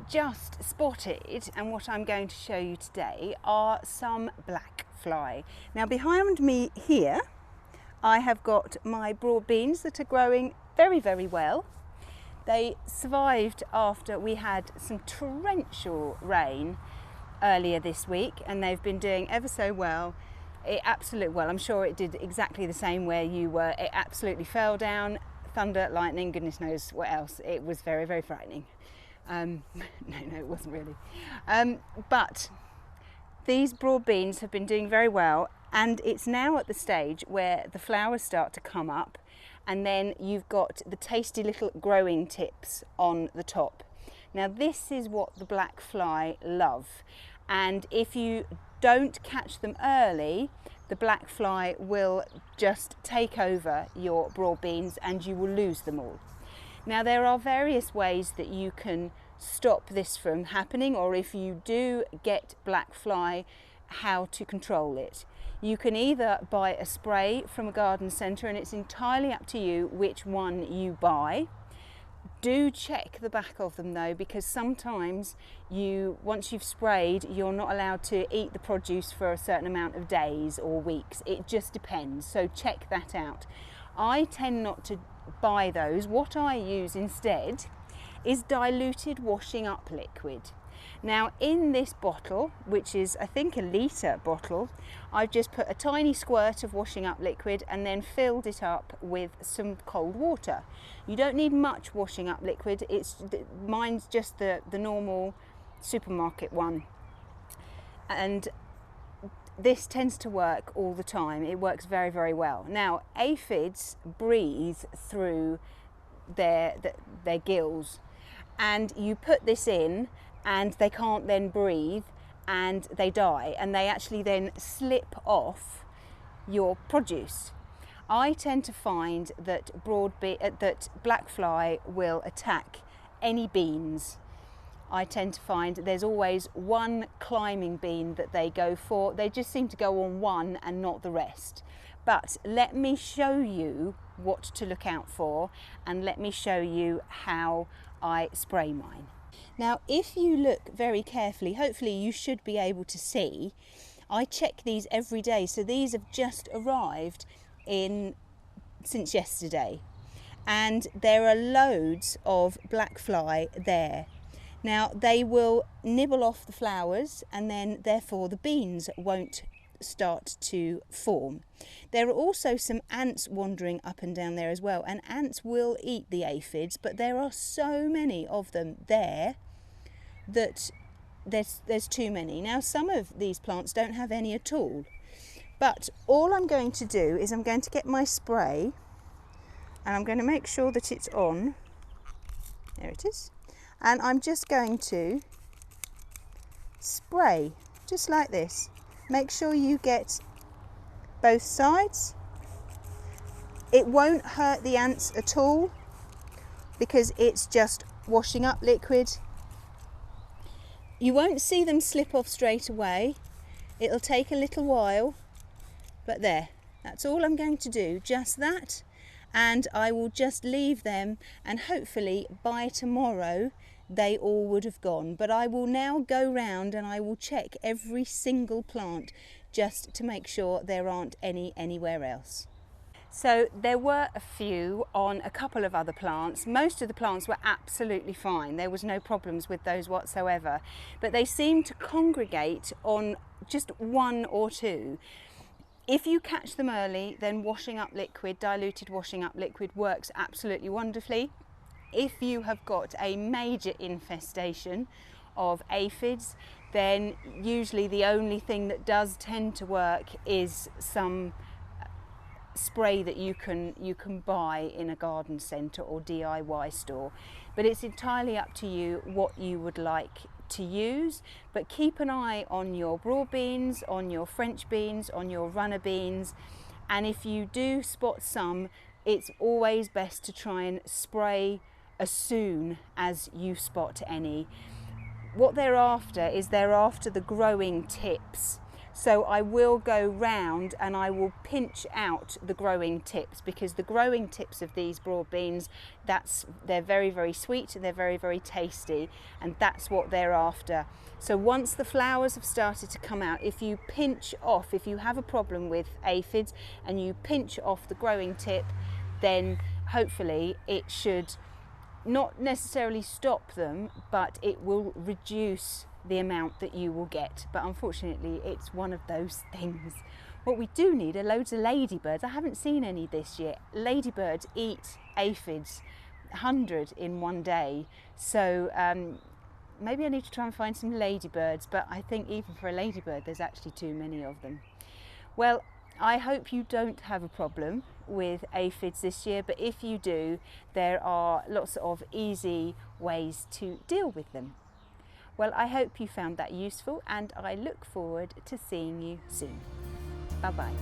just spotted, and what I'm going to show you today, are some black fly. Now behind me here I have got my broad beans that are growing very, very well. They survived after we had some torrential rain earlier this week, and they've been doing ever so well. I'm sure it did exactly the same where you were. It absolutely fell down, thunder, lightning, goodness knows what else. It was very, very frightening. No, it wasn't really. But these broad beans have been doing very well, and it's now at the stage where the flowers start to come up, and then you've got the tasty little growing tips on the top. Now this is what the black fly love, and if you don't catch them early, the black fly will just take over your broad beans and you will lose them all. Now there are various ways that you can stop this from happening, or if you do get black fly, how to control it. You can either buy a spray from a garden centre, and it's entirely up to you which one you buy. Do check the back of them though, because sometimes once you've sprayed, you're not allowed to eat the produce for a certain amount of days or weeks. It just depends, so check that out. I tend not to buy those. What I use instead is diluted washing up liquid. Now in this bottle, which is I think a litre bottle, I've just put a tiny squirt of washing up liquid and then filled it up with some cold water. You don't need much washing up liquid. Mine's just the normal supermarket one, and this tends to work all the time. It works very, very well. Now aphids breathe through their gills, and you put this in and they can't then breathe and they die, and they actually then slip off your produce. I tend to find that black fly will attack any beans. I tend to find there's always one climbing bean that they go for. They just seem to go on one and not the rest. But let me show you what to look out for, and let me show you how I spray mine. Now if you look very carefully, hopefully you should be able to see, I check these every day. So these have just arrived since yesterday, and there are loads of black fly there. Now they will nibble off the flowers, and then therefore the beans won't start to form. There are also some ants wandering up and down there as well, and ants will eat the aphids, but there are so many of them there that there's too many. Now some of these plants don't have any at all, but all I'm going to do is I'm going to get my spray, and I'm going to make sure that it's on. There it is. And I'm just going to spray just like this. Make sure you get both sides. It won't hurt the ants at all because it's just washing up liquid. You won't see them slip off straight away. It'll take a little while, but there, that's all I'm going to do, just that. And I will just leave them, and hopefully by tomorrow they all would have gone. But I will now go round and I will check every single plant just to make sure there aren't any anywhere else. So there were a few on a couple of other plants. Most of the plants were absolutely fine. There was no problems with those whatsoever, but they seemed to congregate on just one or two. If you catch them early, then washing up liquid, diluted washing up liquid, works absolutely wonderfully. If you have got a major infestation of aphids, then usually the only thing that does tend to work is some spray that you can buy in a garden centre or DIY store. But it's entirely up to you what you would like to use. But keep an eye on your broad beans, on your French beans, on your runner beans, and if you do spot some, it's always best to try and spray as soon as you spot any. What they're after is they're after the growing tips. So I will go round and I will pinch out the growing tips, because the growing tips of these broad beans, they're very, very sweet and they're very, very tasty, and that's what they're after. So once the flowers have started to come out, if you pinch off, if you have a problem with aphids and you pinch off the growing tip, then hopefully it should not necessarily stop them, but it will reduce the amount that you will get. But unfortunately, it's one of those things. What we do need are loads of ladybirds. I haven't seen any this year. Ladybirds eat aphids, 100 in one day. So maybe I need to try and find some ladybirds, but I think even for a ladybird, there's actually too many of them. Well, I hope you don't have a problem with aphids this year, but if you do, there are lots of easy ways to deal with them. Well, I hope you found that useful, and I look forward to seeing you soon. Bye-bye.